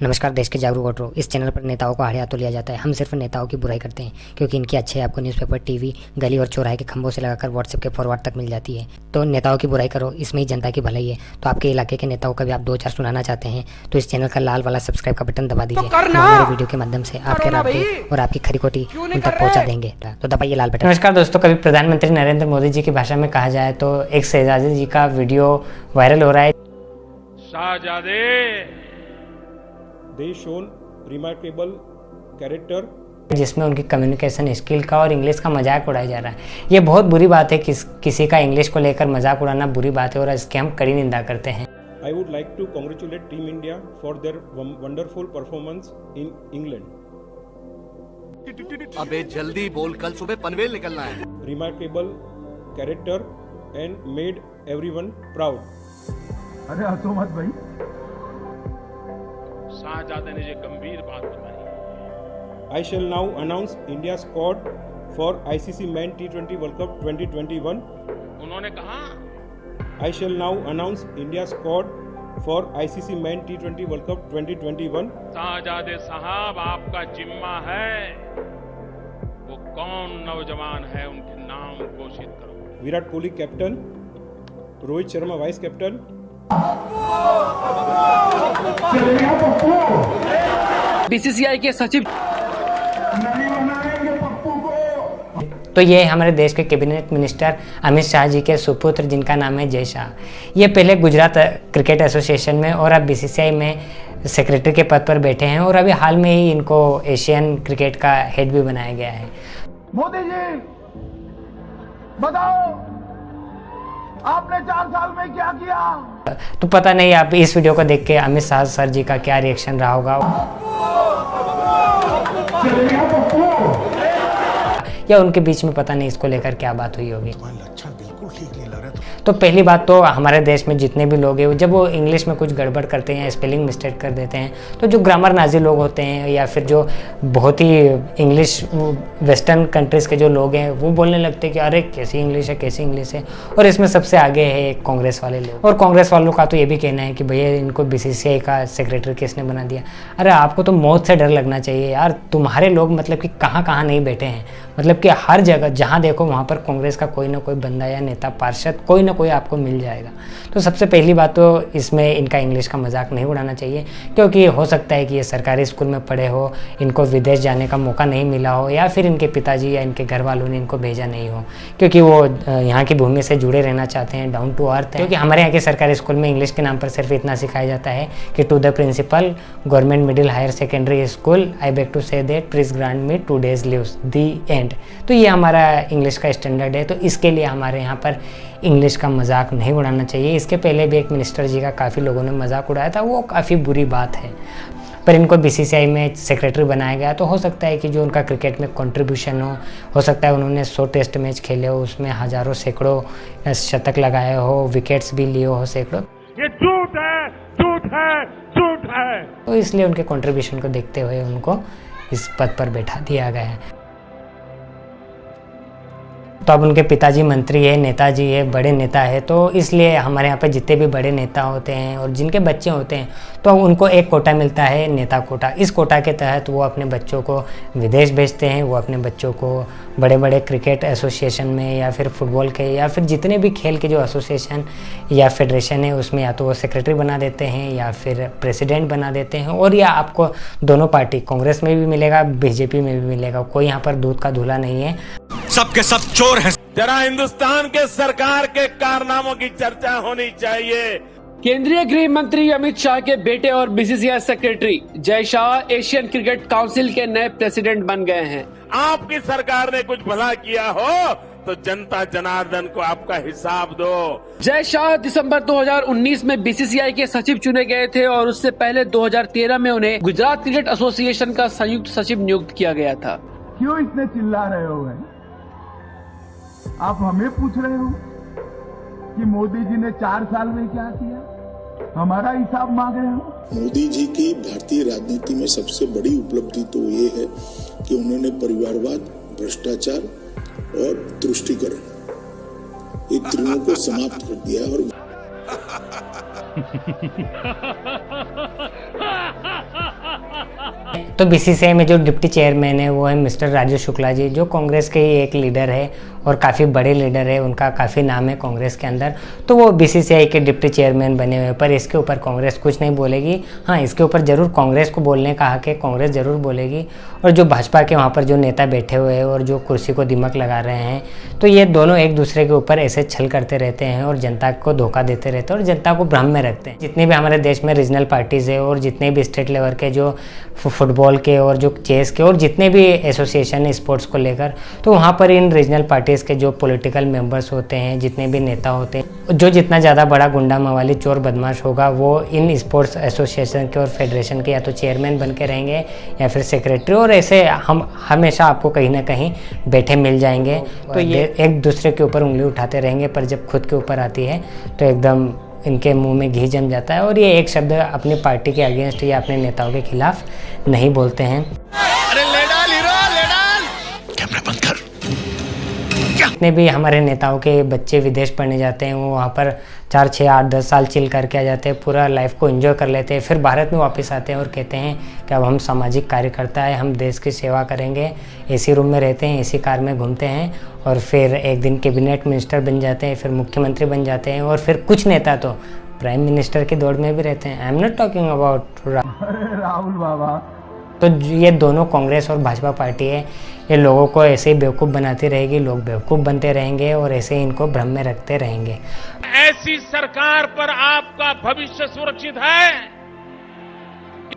नमस्कार, देश के जागरूक वोटरों। इस चैनल पर नेताओं को आड़े हाथों लिया जाता है। हम सिर्फ नेताओं की बुराई करते हैं क्योंकि इनकी अच्छाई आपको न्यूज़पेपर, टीवी, गली और चौराहे के खंभों से लगाकर व्हाट्सएप के फॉरवर्ड तक मिल जाती है। तो नेताओं की बुराई करो, इसमें ही जनता की भलाई है। तो आपके इलाके के नेताओं का भी आप दो चार सुनाना चाहते हैं तो इस चैनल का लाल वाला सब्सक्राइब का बटन दबा दीजिए। हमारे वीडियो के माध्यम से आपके राब्ते और आपकी खरी खोटी उन तक पहुँचा देंगे, तो दबाइए लाल बटन। नमस्कार दोस्तों, कभी प्रधानमंत्री नरेंद्र मोदी जी की भाषा में कहा जाए तो एक शहजादे जी का वीडियो वायरल हो रहा है। शाहजादे, they shown remarkable character जिसमें उनकी कम्युनिकेशन स्किल का और इंग्लिश का मजाक उड़ाया जा रहा है। ये बहुत बुरी बात है। किसी का इंग्लिश को लेकर मजाक उड़ाना बुरी बात है और इसकी हम कड़ी निंदा करते हैं। I would like to congratulate Team India for their wonderful performance in England. अबे जल्दी बोल, कल सुबह पनवेल निकलना है। Remarkable character and made everyone proud. अरे हंसो मत भाई। शाहजादे ने ये गंभीर बात बताई। I shall now announce India's squad for ICC Men T20 World Cup 2021. उन्होंने कहा, I shall now announce India's squad for ICC Men T20 World Cup 2021. शाहजादे साहब, आपका जिम्मा है, वो कौन नौजवान है उनके नाम घोषित करो। Virat Kohli captain, Rohit Sharma vice captain, BCCI के सचिव। तो ये हमारे देश के कैबिनेट मिनिस्टर अमित शाह जी के सुपुत्र जिनका नाम है जय शाह। ये पहले गुजरात क्रिकेट एसोसिएशन में और अब बीसीसीआई में सेक्रेटरी के पद पर बैठे हैं और अभी हाल में ही इनको एशियन क्रिकेट का हेड भी बनाया गया है। मोदी जी बताओ, आपने 4 साल में क्या किया? तो पता नहीं आप इस वीडियो को देख के अमित शाह सर जी का क्या रिएक्शन रहा होगा, या उनके बीच में पता नहीं इसको लेकर क्या बात हुई होगी। तो पहली बात तो हमारे देश में जितने भी लोग हैं जब वो इंग्लिश में कुछ गड़बड़ करते हैं, स्पेलिंग मिस्टेक कर देते हैं, तो जो ग्रामर नाजी लोग होते हैं या फिर जो बहुत ही इंग्लिश वेस्टर्न कंट्रीज़ के जो लोग हैं वो बोलने लगते हैं कि अरे कैसी इंग्लिश है, कैसी इंग्लिश है। और इसमें सबसे आगे है कांग्रेस वाले लोग। और कांग्रेस वालों का तो ये भी कहना है कि भैया इनको बीसीसीआई का सेक्रेटरी किसने बना दिया। अरे आपको तो मौत से डर लगना चाहिए यार। तुम्हारे लोग मतलब कि कहाँ कहाँ नहीं बैठे हैं, मतलब कि हर जगह जहाँ देखो वहाँ पर कांग्रेस का कोई ना कोई बंदा या नेता, पार्षद कोई ना कोई आपको मिल जाएगा। तो सबसे पहली बात तो इसमें इनका इंग्लिश का मजाक नहीं उड़ाना चाहिए, क्योंकि हो सकता है कि ये सरकारी स्कूल में पढ़े हो, इनको विदेश जाने का मौका नहीं मिला हो, या फिर इनके पिताजी या इनके घर वालों ने इनको भेजा नहीं हो, क्योंकि वो यहाँ की भूमि से जुड़े रहना चाहते हैं, डाउन टू अर्थ है। क्योंकि हमारे यहाँ के सरकारी स्कूल में इंग्लिश के नाम पर सिर्फ इतना सिखाया जाता है कि to the principal, government middle higher secondary school, I beg to say that please grant me 2 days leaves, the end. तो ये हमारा इंग्लिश का स्टैंडर्ड है। तो इसके लिए हमारे यहाँ पर इंग्लिश का मजाक नहीं उड़ाना चाहिए। इसके पहले भी एक मिनिस्टर जी का काफ़ी लोगों ने मजाक उड़ाया था, वो काफ़ी बुरी बात है। पर इनको बीसीसीआई में सेक्रेटरी बनाया गया तो हो सकता है कि जो उनका क्रिकेट में कंट्रीब्यूशन हो सकता है उन्होंने 100 टेस्ट मैच खेले हो, उसमें हज़ारों सैकड़ों शतक लगाए हो, विकेट्स भी लिए हो सैकड़ों। ये झूठ है, झूठ है, झूठ है। तो इसलिए उनके कंट्रीब्यूशन को देखते हुए उनको इस पद पर बैठा दिया गया है। तो अब उनके पिताजी मंत्री है, नेताजी है, बड़े नेता है, तो इसलिए हमारे यहाँ पे जितने भी बड़े नेता होते हैं और जिनके बच्चे होते हैं तो उनको एक कोटा मिलता है, नेता कोटा। इस कोटा के तहत वो अपने बच्चों को विदेश भेजते हैं, वो अपने बच्चों को बड़े बड़े क्रिकेट एसोसिएशन में या फिर फुटबॉल के या फिर जितने भी खेल के जो एसोसिएशन या फेडरेशन है उसमें या तो वो सेक्रेटरी बना देते हैं या फिर प्रेसिडेंट बना देते हैं। और या आपको दोनों पार्टी, कांग्रेस में भी मिलेगा, बीजेपी में भी मिलेगा, कोई यहाँ पर दूध का धुला नहीं है। सबके सब चोर हैं। जरा हिंदुस्तान के सरकार के कारनामों की चर्चा होनी चाहिए। केंद्रीय गृह मंत्री अमित शाह के बेटे और BCCI secretary Jay Shah Asian cricket council के नए प्रेसिडेंट बन गए हैं। आपकी सरकार ने कुछ भला किया हो तो जनता जनार्दन को आपका हिसाब दो। जय शाह दिसंबर 2019 में बीसीसीआई के सचिव चुने गए थे और उससे पहले 2013 में उन्हें गुजरात क्रिकेट एसोसिएशन का संयुक्त सचिव नियुक्त किया गया था। क्यों इतने चिल्ला रहे हो भाई? आप हमें पूछ रहे हो कि मोदी जी ने 4 साल में क्या किया? हमारा हिसाब मांग रहे हो? मोदी जी की भारतीय राजनीति में सबसे बड़ी उपलब्धि तो ये है कि उन्होंने परिवारवाद, भ्रष्टाचार और तुष्टीकरण, इन तीनों को समाप्त कर दिया। और तो बीसीसीआई में जो डिप्टी चेयरमैन है वो है मिस्टर राजू शुक्ला जी, जो कांग्रेस के ही एक लीडर है और काफ़ी बड़े लीडर है, उनका काफ़ी नाम है कांग्रेस के अंदर। तो वो बीसीसीआई के डिप्टी चेयरमैन बने हुए, पर इसके ऊपर कांग्रेस कुछ नहीं बोलेगी। हाँ, इसके ऊपर ज़रूर कांग्रेस को बोलने का हक है, कांग्रेस ज़रूर बोलेगी। और जो भाजपा के वहाँ पर जो नेता बैठे हुए हैं और जो कुर्सी को दिमक लगा रहे हैं, तो ये दोनों एक दूसरे के ऊपर ऐसे छल करते रहते हैं और जनता को धोखा देते रहते हैं और जनता को भ्रम में रखते हैं। जितने भी हमारे देश में रीजनल पार्टीज़ है और जितने भी स्टेट लेवल के जो फुटबॉल के और जो चेस के और जितने भी एसोसिएशन है स्पोर्ट्स को लेकर, तो वहाँ पर इन रीजनल पार्टीज़ के जो पॉलिटिकल मेंबर्स होते हैं, जितने भी नेता होते हैं, जो जितना ज़्यादा बड़ा गुंडा मवाली चोर बदमाश होगा, वो इन स्पोर्ट्स एसोसिएशन के और फेडरेशन के या तो चेयरमैन बन के रहेंगे या फिर सेक्रेटरी, और ऐसे हम हमेशा आपको कहीं ना कहीं बैठे मिल जाएंगे। तो ये एक दूसरे के ऊपर उंगली उठाते रहेंगे, पर जब खुद के ऊपर आती है तो एकदम इनके मुंह में घी जम जाता है और ये एक शब्द अपनी पार्टी के अगेंस्ट या अपने नेताओं के खिलाफ नहीं बोलते हैं। अरे ले डाल हीरो, ले डाल। कैमरा बंद कर। जितने भी हमारे नेताओं के बच्चे विदेश पढ़ने जाते हैं, वो वहाँ पर 4, 6, 8, 10 साल चिल करके आ जाते हैं, पूरा लाइफ को एंजॉय कर लेते हैं, फिर भारत में वापस आते हैं और कहते हैं कि अब हम सामाजिक कार्यकर्ता है, हम देश की सेवा करेंगे। एसी रूम में रहते हैं, एसी कार में घूमते हैं और फिर एक दिन कैबिनेट मिनिस्टर बन जाते हैं, फिर मुख्यमंत्री बन जाते हैं और फिर कुछ नेता तो प्राइम मिनिस्टर की दौड़ में भी रहते हैं। I am not talking about Rahul Baba. तो ये दोनों कांग्रेस और भाजपा पार्टी है, ये लोगों को ऐसे ही बेवकूफ़ बनाती रहेगी, लोग बेवकूफ़ बनते रहेंगे और ऐसे ही इनको भ्रम में रखते रहेंगे। ऐसी सरकार पर आपका भविष्य सुरक्षित है।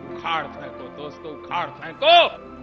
उखाड़ फेंको दोस्तों, उखाड़ फेंको।